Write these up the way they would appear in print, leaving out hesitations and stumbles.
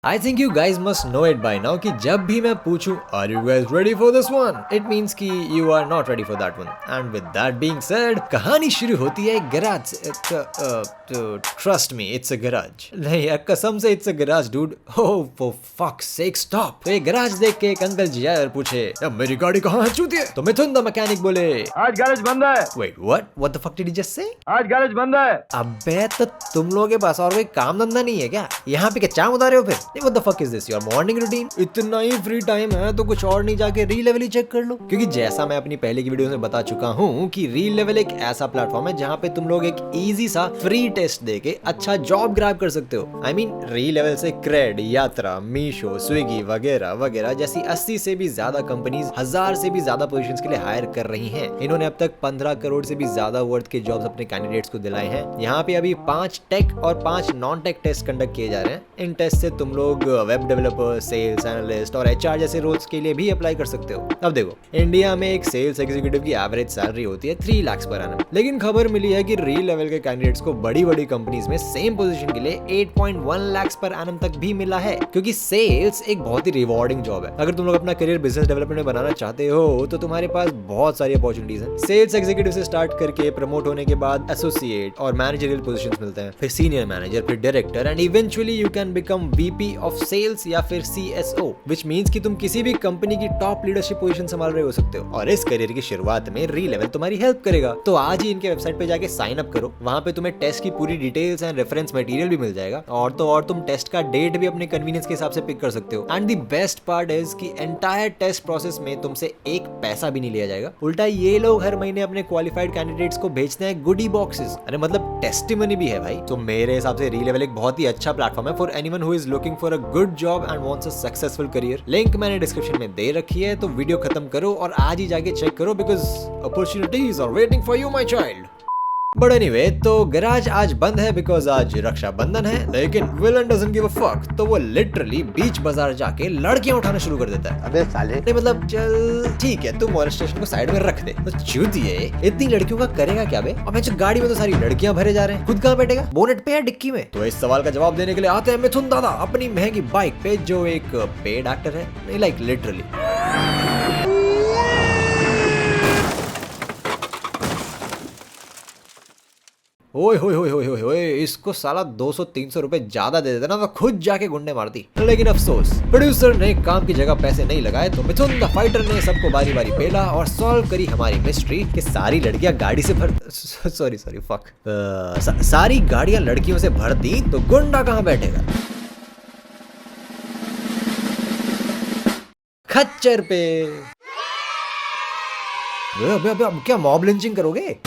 I think you guys must know it by now कि जब भी मैं पूछूं Are you guys ready for this one? It means कि you are not ready for that one. And with that being said, कहानी शुरू होती है एक गैराज से। Trust me, it's a garage. नहीं यार कसम से it's a garage, dude. Oh, for fuck's sake, stop. तो ये गैराज देख के एक अंकल जी आए और पूछे अब मेरी गाड़ी कहाँ है चूतिए? तो मिथुन द मैकेनिक बोले आज गैरेज बंद है। Wait, what? What the fuck did he just say? आज गैरेज बंद है। अबे तो तुम लोगों के पास और कोई काम धंधा नहीं है क्या? यहाँ पे क्या चाम उतारे हो फिर? What the fuck is this? Your morning routine? इतना ही फ्री टाइम है तो कुछ और नहीं जाके री लेवल ही चेक कर लो, क्योंकि जैसा मैं अपनी पहले की वीडियो में बता चुका हूँ कि री लेवल एक ऐसा प्लेटफॉर्म है जहाँ पे तुम लोग एक इजी सा फ्री टेस्ट देके अच्छा जॉब ग्रैब कर सकते हो। I mean, री लेवल से क्रेड, यात्रा, मीशो, स्विगी वगैरह वगैरह जैसी 80 से भी ज्यादा कंपनीज 1000 से भी ज्यादा पोजीशंस के लिए हायर कर रही हैं। इन्होंने अब तक 15 करोड़ से भी ज्यादा वर्थ के जॉब्स अपने कैंडिडेट्स को दिलाए हैं। यहाँ पे अभी 5 टेक और 5 नॉन टेक टेस्ट कंडक्ट किए जा रहे हैं। इन टेस्ट से तुम लोग वेब डेवलपर, सेल्स एनालिस्ट और एचआर जैसे रोल्स के लिए भी अप्लाई कर सकते हो। अब देखो, इंडिया में एक सेल्स एग्जीक्यूटिव की एवरेज सैलरी होती है 3 लाख पर एनम, लेकिन खबर मिली है कि री लेवल के कैंडिडेट्स को बड़ी बड़ी कंपनीज में सेम पोजीशन के लिए 8.1 लाख पर एनम तक भी मिला है, क्योंकि सेल्स एक बहुत ही रिवॉर्डिंग जॉब है। अगर तुम लोग अपना करियर बिजनेस डेवलपमेंट में बनाना चाहते हो तो तुम्हारे पास बहुत सारी अपॉर्चुनिटीज हैं। सेल्स एग्जीक्यूटिव से स्टार्ट करके प्रमोट होने के बाद एसोसिएट और मैनेजरियल पोजीशंस मिलते हैं, फिर सीनियर मैनेजर, फिर director and eventually you can become VP of sales या फिर CSO, which means कि तुम किसी भी कंपनी की टॉप लीडरशिप पोजीशन संभाल रहे हो सकते हो। और इस करियर की शुरुआत में री लेवल तुम्हारी हेल्प करेगा। तो आज ही इनके वेबसाइट पे जाके साइन अप करो, वहां पे तुम्हें टेस्ट की पूरी डिटेल्स एंड रेफरेंस मटेरियल भी मिल जाएगा, और तो और तुम टेस्ट का डेट भी अपने कन्वीनियंस के हिसाब से पिक कर सकते हो। And the best part is कि एंटायर टेस्ट प्रोसेस में तुमसे एक पैसा भी नहीं लिया जाएगा। उल्टा ये लोग हर महीने अपने क्वालिफाइड कैंडिडेट्स को भेजते हैं गुडी बॉक्सेस, अरे मतलब टेस्टिमनी भी है भाई। तो मेरे हिसाब से री लेवल एक बहुत ही अच्छा प्लेटफॉर्म है for anyone who is looking for a good job and wants a successful career. Link मैंने डिस्क्रिप्शन में दे रखी है, तो वीडियो खत्म करो और आज ही जाके चेक करो, because opportunities are waiting for you my child. But anyway, तो गैराज आज बंद है बिकॉज आज रक्षाबंधन है, लेकिन villain doesn't give a fuck, तो वो लिटरली बीच बाजार जाके लड़कियां उठाना शुरू कर देता है। अबे साले, नहीं मतलब चल ठीक है, तू मॉलेस्टेशन को साइड में रख दे, तो चूतिए इतनी लड़कियों का करेगा क्या बे? और जो गाड़ी में तो सारी लड़कियां भरे जा रहे हैं, खुद कहाँ बैठेगा? बोनेट पे या डिक्की में? तो इस सवाल का जवाब देने के लिए आते हैं मिथुन दादा अपनी महंगी बाइक पे, जो एक पेड एक्टर है, नहीं लाइक लिटरली। ओए होए होए होए होए होए, इसको साला 200-300 रुपए ज्यादा दे देता ना तो खुद जाके गुंडे मारती। लेकिन अफसोस प्रोड्यूसर ने काम की जगह पैसे नहीं लगाए, तो मिथुन द फाइटर ने सबको बारी बारी पेला और सॉल्व करी हमारी मिस्ट्री कि सारी लड़कियां गाड़ी से भर सॉरी फक सारी गाड़ियां लड़कियों से भर दी, तो गुंडा कहाँ बैठेगा? खच्चर पे। अब क्या मॉब लिंचिंग करोगे?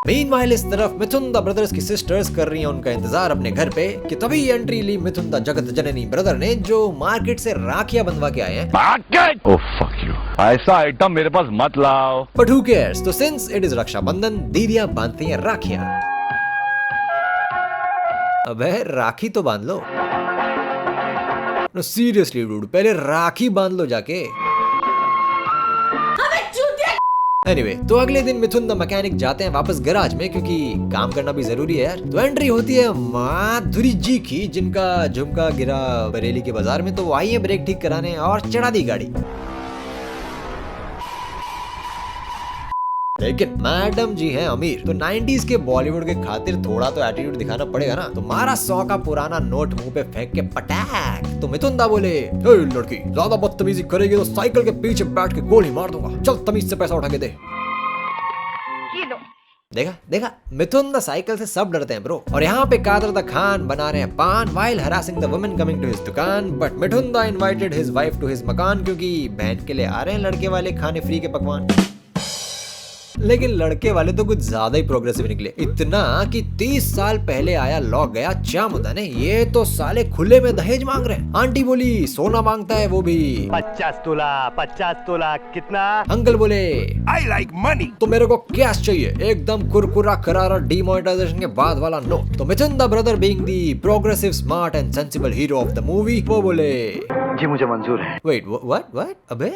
मीनवाइल इस तरफ मिथुन द ब्रदर्स की सिस्टर्स कर रही हैं उनका इंतजार अपने घर पे, कि तभी एंट्री ली मिथुन द जगत जननी ब्रदर ने, जो मार्केट से राखियां बंधवा के आए हैं। ओह फक यू, ऐसा आइटम मेरे पास मत लाओ। बट हु केयर्स, तो सिंस इट इज रक्षाबंधन, दीदियां बांधती हैं राखियां। अबे राखी तो बांध लो। नो सीरियसली डूड, पहले राखी बांध लो जाके। एनीवे, तो अगले दिन मिथुन द मैकेनिक जाते हैं वापस गैराज में, क्योंकि काम करना भी जरूरी है यार। तो एंट्री होती है माधुरी जी की, जिनका झुमका गिरा बरेली के बाजार में, तो वो आई है ब्रेक ठीक कराने और चढ़ा दी गाड़ी। लेकिन मैडम जी हैं अमीर, तो 90s के बॉलीवुड के खातिर थोड़ा तो एटीट्यूड दिखाना पड़ेगा ना। तो मारा 100 का पुराना नोट मुंह पे फेंक के पटाक। तो मिथुन दा बोले लड़की ज्यादा बदतमीजी करेगी तो साइकिल के पीछे बैठ के गोली मार दूंगा, चल तमीज से पैसा उठा के दे। देखा मिथुन द साइकिल से सब डरते हैं ब्रो। और यहाँ पे कादर द खान बना रहे हैं पान while harassing the women coming to his दुकान, बट मिथुन दा invited his wife to his मकान, क्योंकि बहन के लिए आ रहे हैं लड़के वाले खाने फ्री के पकवान। लेकिन लड़के वाले तो कुछ ज्यादा ही प्रोग्रेसिव निकले, इतना कि 30 साल पहले आया लॉ गया चामुदा ने, ये तो साले खुले में दहेज मांग रहे हैं। आंटी बोली सोना मांगता है, वो भी 50 तोला कितना? अंकल बोले आई लाइक मनी, तो मेरे को कैश चाहिए, एकदम कुरकुरा करारा डीमोनेटाइजेशन के बाद वाला नोट। तो Mithun the brother being the progressive smart and sensible hero of the movie, वो बोले जी मुझे मंजूर है। Wait what? अबे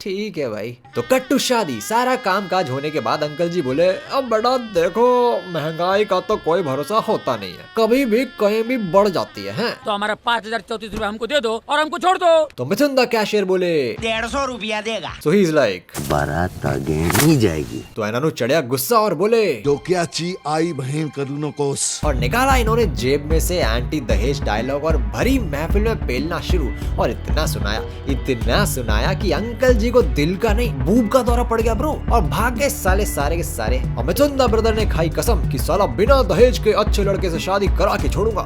ठीक है भाई। तो कट टू शादी। सारा काम काज होने के बाद अंकल जी बोले, अब बेटा देखो महंगाई का तो कोई भरोसा होता नहीं है, कभी भी कहीं भी बढ़ जाती है, हैं? तो हमारा 5034 रुपए हमको दे दो और हमको छोड़ दो। तो मिथुन द कैशियर बोले 150 रुपया देगा। सो ही इज लाइक बारात आगे नहीं जाएगी। तो एनानु चढ़िया गुस्सा और बोले डोक्याची आई बहन करू नकोस। और निकाला इन्होंने जेब में से एंटी दहेज डायलॉग और भरी महफिल में पेलना शुरू। और इतना सुनाया कि अंकल जी को दिल का नहीं बूब का दौरा पड़ गया ब्रो, और भाग गए साले सारे के सारे। और मिथुन दा ब्रदर ने खाई कसम कि साला बिना दहेज के अच्छे लड़के से शादी करा के छोड़ूंगा।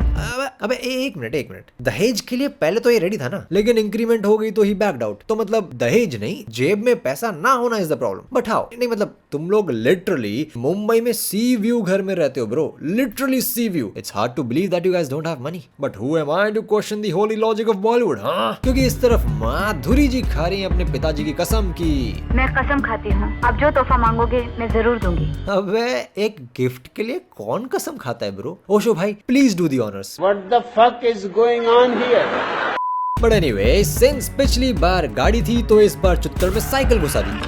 अबे एक मिनट, दहेज के लिए पहले तो ये रेडी था ना, लेकिन इंक्रीमेंट हो गई तो ही बैक्ड आउट। तो मतलब दहेज नहीं, जेब में पैसा ना होना is the problem. But how? नहीं मतलब तुम लोग लिटरली मुंबई में सी व्यू घर में रहते हो bro, literally sea view. It's hard to believe that you guys don't have money, but who am I to question the holy logic of Bollywood. हाँ, क्योंकि इस तरफ माधुरी जी खा रही हैं अपने पिताजी की कसम की मैं कसम खाती हूँ, अब जो तोहफा मांगोगे मैं जरूर दूंगी। अबे एक गिफ्ट के लिए कौन कसम खाता है ब्रो? ओशो भाई please do the honours. What the fuck is going on here? But anyway, since पिछली बार गाड़ी थी तो इस बार चुत्तर में साइकिल घुसा दी।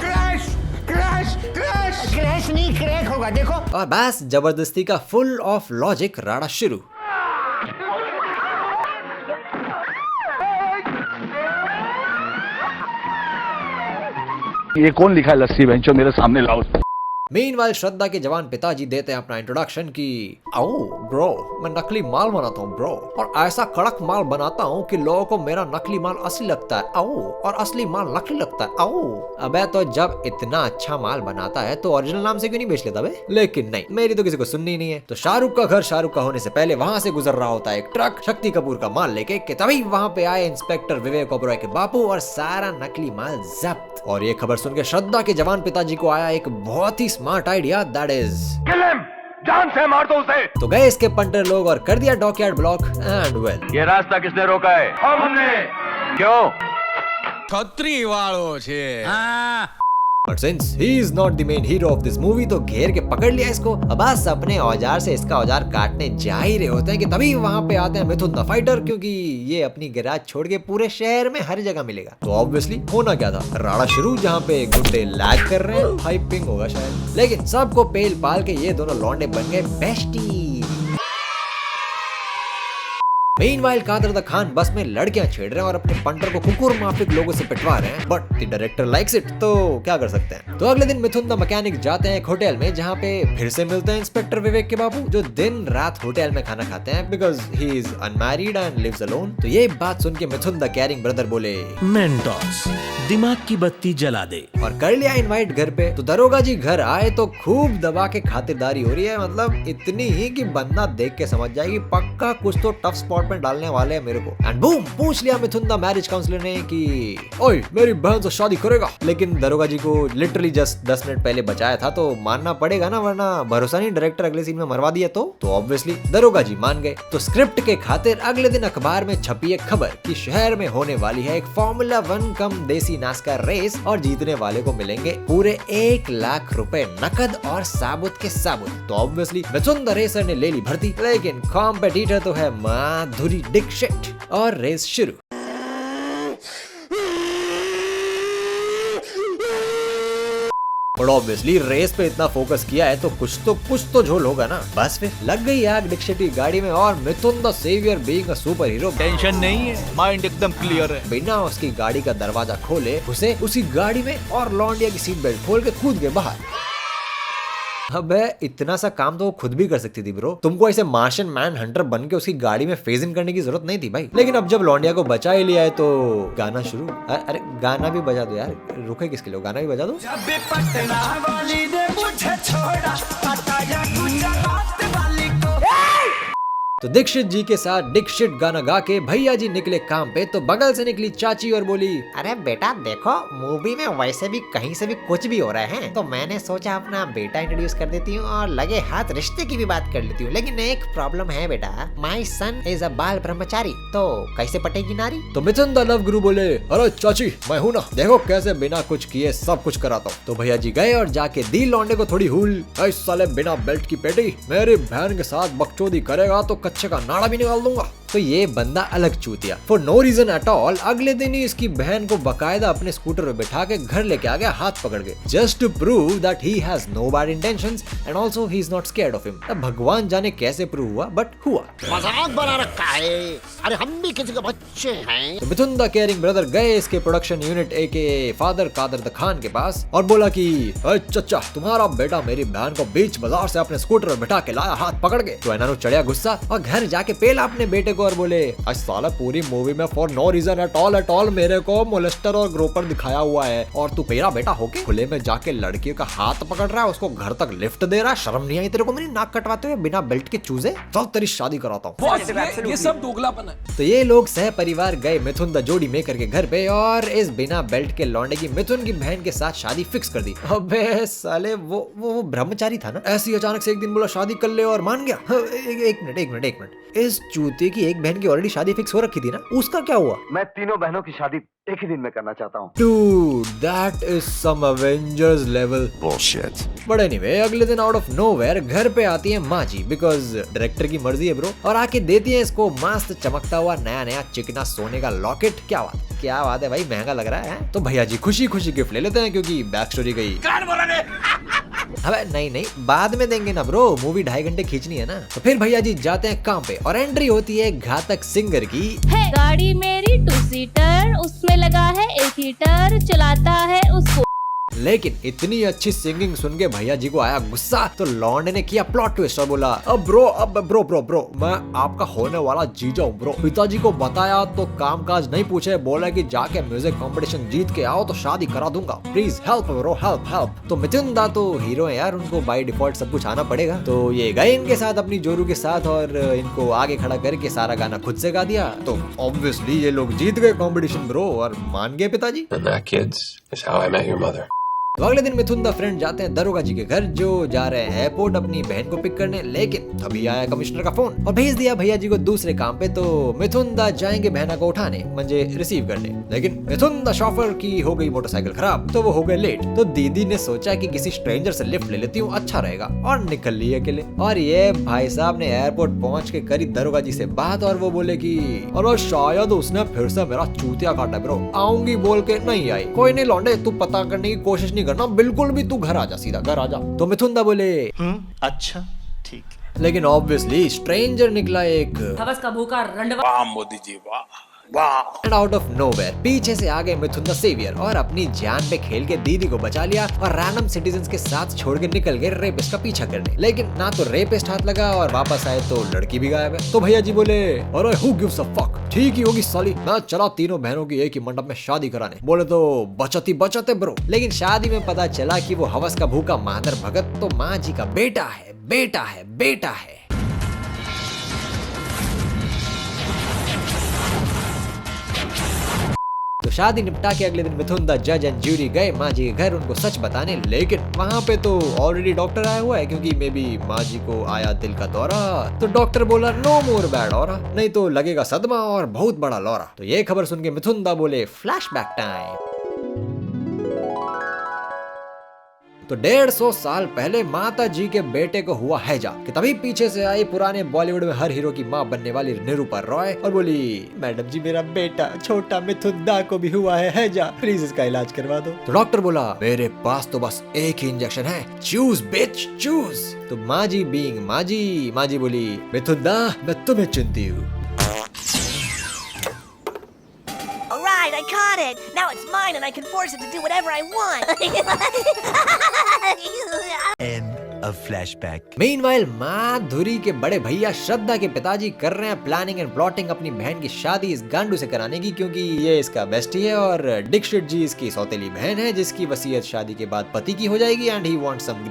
क्रैश नहीं क्रैक होगा देखो। और बस जबरदस्ती का फुल ऑफ लॉजिक राड़ा शुरू। ये कौन लिखा है लस्सी बेंचो मेरे सामने लाओ। मीनवाइल श्रद्धा के जवान पिताजी देते हैं अपना इंट्रोडक्शन की आओ ब्रो, मैं नकली माल बनाता हूँ ब्रो, और ऐसा कड़क माल बनाता हूँ कि लोगों को मेरा नकली माल असली लगता है आओ, और असली माल नकली लगता है आओ। अबे तो जब इतना अच्छा माल बनाता है तो ओरिजिनल नाम से क्यों नहीं बेच लेता बे? लेकिन नहीं, मेरी तो किसी को सुननी नहीं है। तो शाहरुख का घर शाहरुख का होने से पहले वहाँ से गुजर रहा होता है एक ट्रक शक्ति कपूर का माल लेके, कि तभी वहाँ पे आए इंस्पेक्टर विवेक ओबरॉय के बापू और सारा नकली माल जब्त। और ये खबर सुन के श्रद्धा के जवान पिताजी को आया एक बहुत ही स्मार्ट आइडिया, दैट इज जान से मार दो उसे। तो गए इसके पंटर लोग और कर दिया डॉकयार्ड ब्लॉक एंड वेल। ये रास्ता किसने रोका है? हमने। क्यों? छतरी वालों छे। हाँ। But since he is not the main hero of this movie, तो घेर के पकड़ लिया इसको। अब बस अपने औजार से इसका औजार काटने जा ही रहे होते हैं कि तभी वहाँ पे आते हैं मिथुन द फाइटर, क्योंकि ये अपनी गैराज छोड़ के पूरे शहर में हर जगह मिलेगा। तो ऑब्वियसली होना क्या था, राड़ा शुरू, जहाँ पे गुंडे लैग कर रहे हैं, हाइपिंग होगा शायद, लेकिन सबको पेल पाल के ये दोनों लौंडे बन गए bestie. Meanwhile Kader the Khan bus में लड़कियां छेड़ रहे हैं और अपने पंटर को कुकुर माफिक लोगों से पिटवा रहे हैं, but the director likes it, तो क्या कर सकते हैं। तो अगले दिन मिथुन द मैकेनिक जाते हैं एक होटल में, जहाँ पे फिर से मिलते हैं इंस्पेक्टर विवेक के बाबू, जो दिन रात होटल में खाना खाते हैं because he is unmarried and lives alone. तो ये बात सुन के मिथुन द केयरिंग ब्रदर बोले मेंटोस दिमाग की बत्ती जला दे, और कर लिया इनवाइट घर पे। तो दरोगा जी घर आए तो खूब दबा के खातिरदारी हो रही है, मतलब इतनी ही कि बंदा देख के समझ जाएगी पक्का कुछ तो टफ स्पॉट में डालने वाले हैं मेरे को। एंड बूम, पूछ लिया मिथुन द मैरिज काउंसलर ने कि ओए मेरी बहन से शादी करेगा। लेकिन दरोगा जी को लिटरली जस्ट 10 मिनट पहले बचाया था, तो मानना पड़ेगा ना, वरना भरोसा नहीं डायरेक्टर अगले सीन में मरवा दिया तो ऑब्वियसली दरोगा जी मान गए। तो स्क्रिप्ट के खातिर अगले दिन अखबार में छपी एक खबर कि शहर में होने वाली है एक फॉर्मूला 1 कम देसी नास्कार रेस, और जीतने वाले को मिलेंगे पूरे 1 लाख रुपए नकद और साबुत के साबुत। तो ऑब्वियसली मिथुन द रेसर ने ले ली भर्ती, लेकिन कॉम्पिटिटर तो है माधुरी डिक्शिट, और रेस शुरू। और ऑब्वियसली रेस पे इतना फोकस किया है तो कुछ तो झोल होगा ना। बस फिर लग गई आग डिक्शिट की गाड़ी में, और Mithun the saviour being a super hero, tension नहीं है, माइंड एकदम क्लियर है। बिना उसकी गाड़ी का दरवाजा खोले घुसे उसी गाड़ी में और लौंडिया की सीट बेल्ट खोल के कूद गए बाहर। अबे इतना सा काम तो वो खुद भी कर सकती थी ब्रो, तुमको ऐसे मार्शियन मैन हंटर बन के उसकी गाड़ी में फेज इन करने की जरूरत नहीं थी भाई। लेकिन अब जब लौंडिया को बचा ही लिया है तो गाना शुरू। अरे गाना भी बजा दो यार, रुके किसके लिए, गाना भी बजा दो। तो दीक्षित जी के साथ दीक्षित गाना गा के भैया जी निकले काम पे, तो बगल से निकली चाची और बोली, अरे बेटा देखो, मूवी में वैसे भी कहीं से भी कुछ भी हो रहा है, तो मैंने सोचा अपना बेटा इंट्रोड्यूस कर देती हूँ और लगे हाथ रिश्ते की भी बात कर लेती हूँ। लेकिन एक प्रॉब्लम है बेटा, माई सन इज अ बाल ब्रह्मचारी, तो कैसे पटेगी नारी। तो मिथुन द लव गुरु बोले, अरे चाची मैं हूँ ना, देखो कैसे बिना कुछ किए सब कुछ कराता हूँ। तो भैया जी गए और जाके दी लौंडे को थोड़ी हुल, साले बिना बेल्ट की पेटी मेरी बहन के साथ बकचोदी करेगा तो कच्चे का नाड़ा भी निकाल दूंगा। तो ये बंदा अलग चूतिया for no reason at all अगले दिन ही इसकी बहन को बकायदा अपने स्कूटर पे बिठा के घर लेके आ गया हाथ पकड़ के, just to prove that he has no bad intentions and also he is not scared of him. अब भगवान जाने कैसे प्रूव हुआ बट हुआ। मजाक बना रखा है, अरे हम भी किसी के बच्चे हैं। तो मिथुन द केयरिंग ब्रदर गए इसके production unit aka father Kader the Khan के पास और बोला कि चचा तुम्हारा बेटा मेरी बहन को बीच बाजार से अपने स्कूटर पर बिठा के लाया हाथ पकड़ के। तो इन्होंने चढ़िया गुस्सा और घर जाके पेला अपने बेटे को और बोले आज साला पूरी मूवी में for no reason at all मेरे को मोलेस्टर और ग्रोपर दिखाया हुआ है और तू मेरा बेटा होके खुले में जाके लड़की का हाथ पकड़ रहा है, उसको घर तक लिफ्ट दे रहा है। शर्म नहीं आई तेरे को मेरी नाक कटवाते हुए बिना बेल्ट के चूजे? चल तेरी शादी कराता हूँ। ये सब दोगलापन है। तो ये लोग सह परिवार गए मिथुन द जोड़ी मेकर के घर पे और इस बिना बेल्ट के लौंडे की मिथुन की बहन के साथ शादी फिक्स कर दी। अबे साले वो ब्रह्मचारी था ना, ऐसी अचानक से एक दिन बोला शादी कर ले और मान गया। एक मिनट इस चूते की एक बहन की ऑलरेडी शादी फिक्स हो रखी थी ना, उसका क्या हुआ? मैं तीनों बहनों की शादी एक ही दिन में करना चाहता हूँ। Dude, that is some Avengers level Bullshit. But anyway अगले दिन आउट ऑफ नोवेयर घर पे आती है माँ जी, बिकॉज डायरेक्टर की मर्जी है ब्रो, और आके देती है इसको मस्त चमकता हुआ नया चिकना सोने का लॉकेट। क्या बात है भाई, महंगा लग रहा है। तो भैया जी खुशी गिफ्ट ले लेते हैं क्योंकि बैक स्टोरी गई। अबे नहीं बाद में देंगे ना ब्रो, मूवी 2.5 घंटे खींचनी है ना। तो फिर भैया जी जाते हैं काम पे और एंट्री होती है घातक सिंगर की। है गाड़ी मेरी 2 सीटर, उसमें लगा है 1 हीटर, चलाता है उसको। लेकिन इतनी अच्छी सिंगिंग सुन के भैया जी को आया गुस्सा, तो लॉन्डे ने किया प्लॉट ट्विस्ट और बोला अब ब्रो मैं आपका होने वाला जीजा हूँ ब्रो। पिताजी को बताया तो कामकाज नहीं पूछे, बोला कि जाके म्यूजिक कंपटीशन जीत के आओ तो शादी करा दूंगा, प्लीज हेल्प ब्रो हेल्प। तो मिथुन दा तो हीरो है यार, उनको बाय डिफॉल्ट सब कुछ आना पड़ेगा। तो ये गए इनके साथ अपनी जोरू के साथ और इनको आगे खड़ा करके सारा गाना खुद से गा दिया। तो ऑब्वियसली ये लोग जीत गए कंपटीशन ब्रो और मान गए पिताजी। तो अगले दिन मिथुन दा फ्रेंड जाते हैं दरोगा जी के घर, जो जा रहे हैं एयरपोर्ट अपनी बहन को पिक करने, लेकिन अभी आया कमिश्नर का फोन और भेज दिया भैया जी को दूसरे काम पे। तो मिथुन दा जाएंगे बहना को उठाने म्हणजे रिसीव करने, लेकिन मिथुन दा शॉफर की हो गई मोटरसाइकिल खराब, तो वो हो गए लेट। तो दीदी ने सोचा कि किसी स्ट्रेंजर से लिफ्ट ले लेती हूँ, अच्छा रहेगा, और निकल लिए अकेले। और ये भाई साहब ने एयरपोर्ट पहुंच के करी दरोगा जी से बात और वो बोले कि अरे शायद उसने फिर से मेरा चूतिया काटा ब्रो, आऊंगी बोल के नहीं आई। कोई नहीं लौंडे, तू पता करने की कोशिश करना बिल्कुल भी, तू घर आ जा, सीधा घर आ जा। तो मिथुन दा बोले अच्छा ठीक है। लेकिन ऑब्वियसली स्ट्रेंजर निकला एक हवस का भूखा रंडवा। मोदी जी वाह। एंड आउट ऑफ नोवेयर पीछे से आ गए मिथुन द सेवियर और अपनी जान पे खेल के दीदी को बचा लिया और रैंडम सिटीजन्स के साथ छोड़ के निकल गए रेपिस्ट का पीछा करने। लेकिन ना तो रेपिस्ट हाथ लगा और वापस आए तो लड़की भी गायब है। तो भैया जी बोले अरे हु गिव्स अ फक, ठीक ही होगी साली, मैं चला तीनों बहनों की एक ही मंडप में शादी कराने। बोले तो बचते ब्रो। लेकिन शादी में पता चला कि वो हवस का भूखा मादर भगत तो माँ जी का बेटा है। तो शादी निपटा के अगले दिन मिथुन दा जज एंड ज्यूरी गए माँ जी के घर उनको सच बताने, लेकिन वहाँ पे तो ऑलरेडी डॉक्टर आया हुआ है क्योंकि मे बी माँ जी को आया दिल का दौरा। तो डॉक्टर बोला नो मोर बैड ऑरा, नहीं तो लगेगा सदमा और बहुत बड़ा लौरा। तो ये खबर सुन के मिथुन दा बोले फ्लैशबैक टाइम। तो 150 साल पहले माता जी के बेटे को हुआ हैजा कि तभी पीछे से आई पुराने बॉलीवुड में हर हीरो की माँ बनने वाली निरूपा रॉय और बोली मैडम जी मेरा बेटा छोटा मिथुन दा को भी हुआ है हैजा, प्लीज इसका इलाज करवा दो। तो डॉक्टर बोला मेरे पास तो बस एक ही इंजेक्शन है, चूज बिच चूज। तो माँ जी बीइंग माँ जी बोली मिथुन दा मैं तुम्हें चुनती हूँ। Alright, I caught it. Now it's mine and I can force it to do whatever I want. End of flashback. Meanwhile, माधुरी के बड़े भैया श्रद्धा के पिताजी कर रहे हैं प्लानिंग एंड प्लॉटिंग अपनी बहन की शादी इस गांडू से कराने की, क्योंकि ये इसका बेस्टी है और दीक्षित जी इसकी सौतेली बहन है जिसकी वसीयत शादी के बाद पति की हो जाएगी and he wants some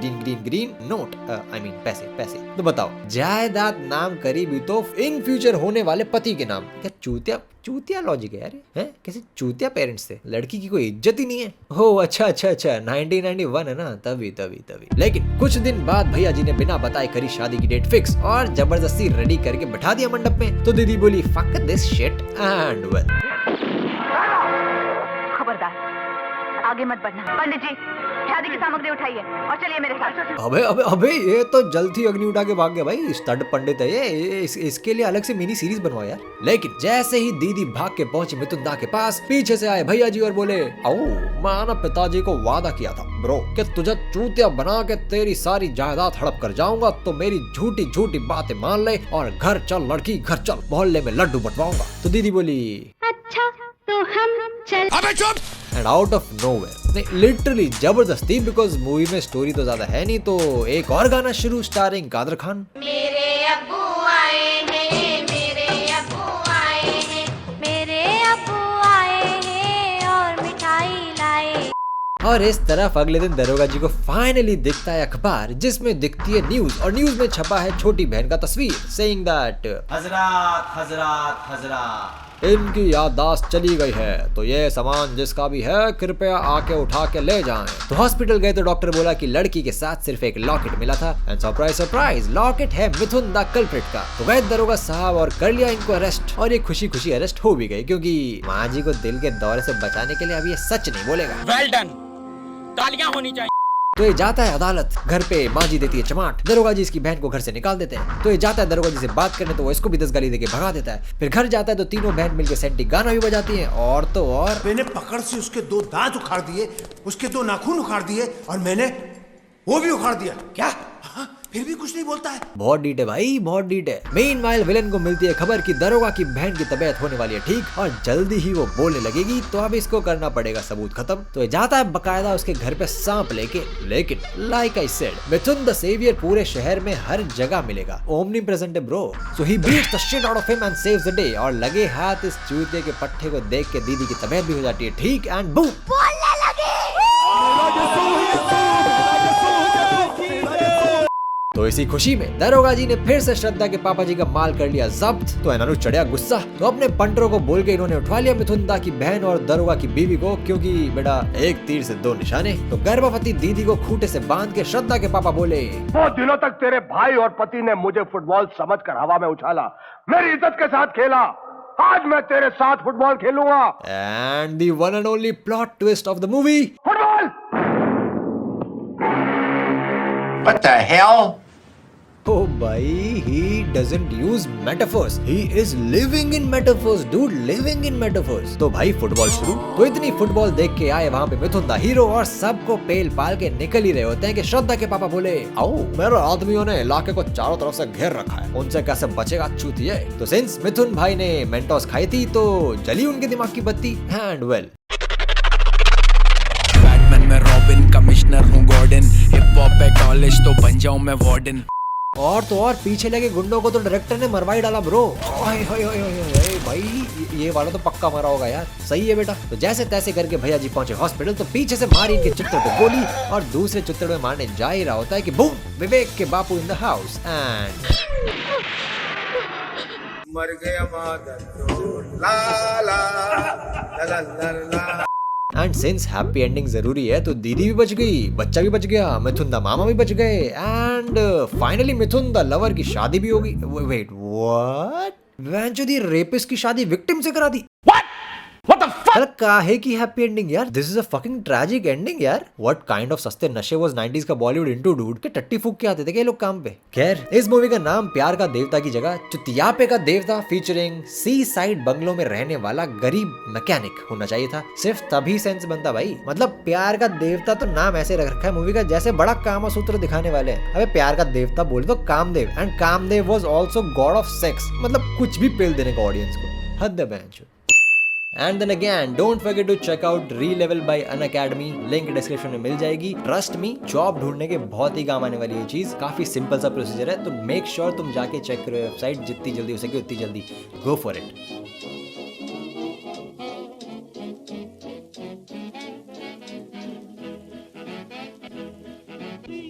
green note, I mean पैसे। तो बताओ जायदाद नाम करीबी तो इन फ्यूचर होने वाले पति के नाम। क्या चूतिया लॉजिक है यार, हैं? कैसे चूतिया पेरेंट्स से लड़की की कोई इज्जत ही नहीं है। हो अच्छा 1991 है ना, तभी। लेकिन कुछ दिन बाद भैया जी ने बिना बताए करी शादी की डेट फिक्स और जबरदस्ती रेडी करके बैठा दिया मंडप में। तो दीदी बोली फक दिस शिट एंड खबरदार आगे मत बढ़ना। पंडित जी शादी की सामग्री उठाइए और चलिए मेरे साथ। अबे अबे अबे ये तो जल्द ही अग्नि उठा के भाग गया भाई। स्टड पंडित है ये, इसके लिए अलग से मिनी सीरीज बनवाओ यार। लेकिन जैसे ही दीदी भाग के पहुंची मिथुन दा के पास, पीछे से आए भैया जी और बोले, आओ मैंने पिताजी को वादा किया था ब्रो कि तुझे चूतिया बना के तेरी सारी जायदाद हड़प कर जाऊंगा, तो मेरी झूठी झूठी बातें मान ले और घर चल लड़की घर चल, मोहल्ले में लड्डू बंटवाऊंगा। तो दीदी बोली अच्छा तो हम चल। अबे चुप। एंड आउट ऑफ नोवेयर, नहीं लिटरली जबरदस्ती, बिकॉज मूवी में स्टोरी तो ज्यादा है नहीं, तो एक और गाना शुरू स्टारिंग कादर खान। मेरे अब्बू आए हैं, मेरे अब्बू आए हैं, मेरे अब्बू आए हैं और मिठाई लाए। और इस तरफ अगले दिन दरोगा जी को फाइनली दिखता है अखबार, जिसमें दिखती है न्यूज, और न्यूज में छपा है छोटी बहन का तस्वीर, सेइंग दैट हजरात हजरात हजरात इनकी याददाश्त चली गई है, तो ये सामान जिसका भी है कृपया आके उठा के ले जाएं। तो हॉस्पिटल गए तो डॉक्टर बोला कि लड़की के साथ सिर्फ एक लॉकेट मिला था, एंड सरप्राइज सरप्राइज लॉकेट है मिथुन द कल्प्रिट का। तो गए दरोगा साहब और कर लिया इनको अरेस्ट, और ये खुशी खुशी अरेस्ट हो भी गई, क्योंकि माँ जी को दिल के दौरे से बचाने के लिए अब ये सच नहीं बोलेगा। वेल डन, तालियां होनी चाहिए। तो ये जाता है अदालत, घर पे माँ जी देती है चमाट, दरोगा जी इसकी बहन को घर से निकाल देते हैं। तो ये जाता है दरोगा जी से बात करने, तो वो इसको भी 10 गाली देके भगा देता है। फिर घर जाता है तो तीनों बहन मिलकर सेंटी गाना भी बजाती हैं, और तो और मैंने पकड़ से उसके 2 दांत उखाड़ दिए, उसके 2 नाखून उखाड़ दिए, और मैंने वो भी उखाड़ दिया। क्या? हाँ, फिर भी कुछ नहीं बोलता है। बहुत डीट है भाई, बहुत डीट है। मेनवाइल विलन को मिलती है खबर कि दरोगा की बहन की तबीयत होने वाली है ठीक, और जल्दी ही वो बोलने लगेगी, तो अब इसको करना पड़ेगा सबूत खत्म। तो ये जाता है बकायदा उसके घर पे सांप लेके। लेकिन like I said, Mithun the saviour पूरे शहर में हर जगह मिलेगा, ओमनी प्रेजेंट है bro. So he beats the shit out of him and saves the day. और लगे हाथ इस चूते के पट्टे को देख के दीदी की तबीयत भी हो जाती है ठीक, एंड बूम। तो इसी खुशी में दरोगा जी ने फिर से श्रद्धा के पापा जी का माल कर लिया जब्त। तो इन्होंने चढ़िया गुस्सा, तो अपने पंटरों को बोल के इन्होंने उठवा लिया मिथुन दा की बहन और दरोगा की बीवी को, क्योंकि बेटा एक तीर से 2 निशाने। तो गर्भवती दीदी को खूंटे से बांध के श्रद्धा के पापा बोले, वो दिनों तक तेरे भाई और पति ने मुझे फुटबॉल समझकर हवा में उछाला, मेरी इज्जत के साथ खेला, आज मैं तेरे साथ फुटबॉल खेलूंगा। And the one and only plot twist of the movie, football. What the hell? Oh भाई, he doesn't use metaphors. He is living in metaphors, dude, living in metaphors. तो भाई फुटबॉल शुरू। तो इतनी फुटबॉल देख के आए वहाँ पे मिथुन दा हीरो, और सबको पेल पाल के निकल ही रहे होते हैं कि श्रद्धा के पापा बोले, आओ मेरे आदमियों ने इलाके को चारों तरफ से घेर रखा है, उनसे कैसे बचेगा चूतिए। तो सिंस मिथुन भाई ने मेंटोस खाई थी, तो जली उनके दिमाग की बत्ती, एंड वेल बैटमैन में रॉबिन, कमिश्नर हूँ गॉर्डन, हिप हॉप है कॉलेज तो बन जाऊं मैं वार्डन। और तो और पीछे लगे गुंडों को तो डायरेक्टर ने मरवाई डाला ब्रो। ओए होए होए होए भाई, ये वाला तो पक्का मरा होगा यार। सही है बेटा। तो जैसे तैसे करके भैया जी पहुंचे हॉस्पिटल, तो पीछे से मारी इनके चित्तर पे गोली, और दूसरे चित्तर में मारने जा ही रहा होता है कि बूम, विवेक के बापू इन द हाउस, एंड मर गया मादर ला ला ला ला ला। एंड सिंस हैप्पी एंडिंग जरूरी है, तो दीदी भी बच गई, बच्चा भी बच गया, मिथुन दा मामा भी बच गए, एंड फाइनली मिथुन दा लवर की शादी भी होगी। Wait what? वेंचुदी रेपिस्ट की शादी विक्टिम से करा दी। What काहे की हैप्पी एंडिंग यार? This is a fucking tragic ending यार। व्हाट काइंड ऑफ सस्ते नशे वाज 90s का बॉलीवुड इंटू डूड के टट्टी फूक के आते थे ये लोग काम पे। खैर, इस मूवी का नाम प्यार का देवता की जगह चुतियापे का देवता फीचरिंग सी साइड बंगलों में रहने वाला गरीब मैकेनिक होना चाहिए था। सिर्फ तभी सेंस बनता भाई। मतलब प्यार का देवता तो नाम ऐसे रख रखा है मूवी का जैसे बड़ा कामा सूत्र दिखाने वाले हैं। अबे प्यार का देवता बोले तो Kamdev, and Kamdev was also god of sex. मतलब कुछ भी पेल देने का ऑडियंस को। हद है bench. And then again, don't forget to check out Re-Level by Unacademy. Link description में मिल जाएगी। ट्रस्ट मी, जॉब ढूंढने के बहुत ही काम आने वाली ये चीज। काफी सिंपल सा प्रोसीजर है, तो मेक श्योर तुम जाके चेक करो वेबसाइट, जितनी जल्दी हो सके उतनी जल्दी। Go for it.